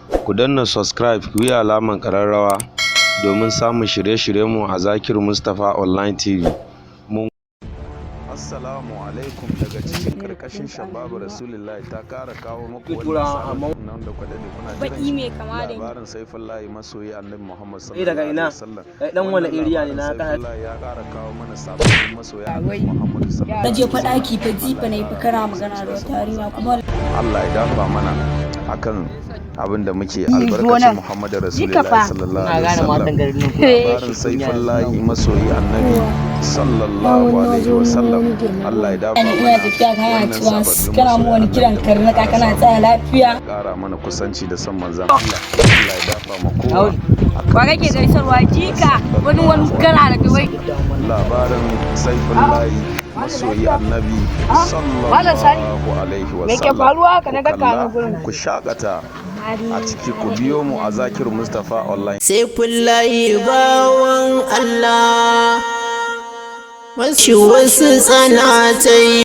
ku danna subscribe ku yi alaman ƙararrawa domin samun shirye-shiryenmu a Zakir Mustapha Online TV. Assalamu alaikum daga cikin karkashin shababu Rasulullahi ta kara kawo muku wannan nan da kwadade kuna jiran labarin Safullah masoyi Annabi Muhammad sallallahu alaihi wasallam. Dan wani area ne na ka ya kara kawo mana sabon masoyi Annabi Muhammad sallallahu alaihi wasallam. Kaje fadaki fa jifa ne fa kana magana da wata yarinya kuma Allah ya dafa mana akan abin da muke albarkacin Muhammad Rasulullahi sallallahu alaihi wasallam. Labarin Safullah masoyi Annabi sallallahu alaihi wasallam. Allah ya dafa ina tafiya kana cewa kana mu wani kiran karnaka kana tsaya lafiya kara mana kusanci da san manzon Allah. Allah ya dafa mu kowa ba kake gaisarwa jika wani kana da kai labarin Safullah masoyi Annabi sallallahu alaihi wasallam. me ke faruwa ka naga kana gurin ku shakata a ciki ku biyo mu a Zakir Mustapha Online. Safullah bawan Allah wasu tsanatai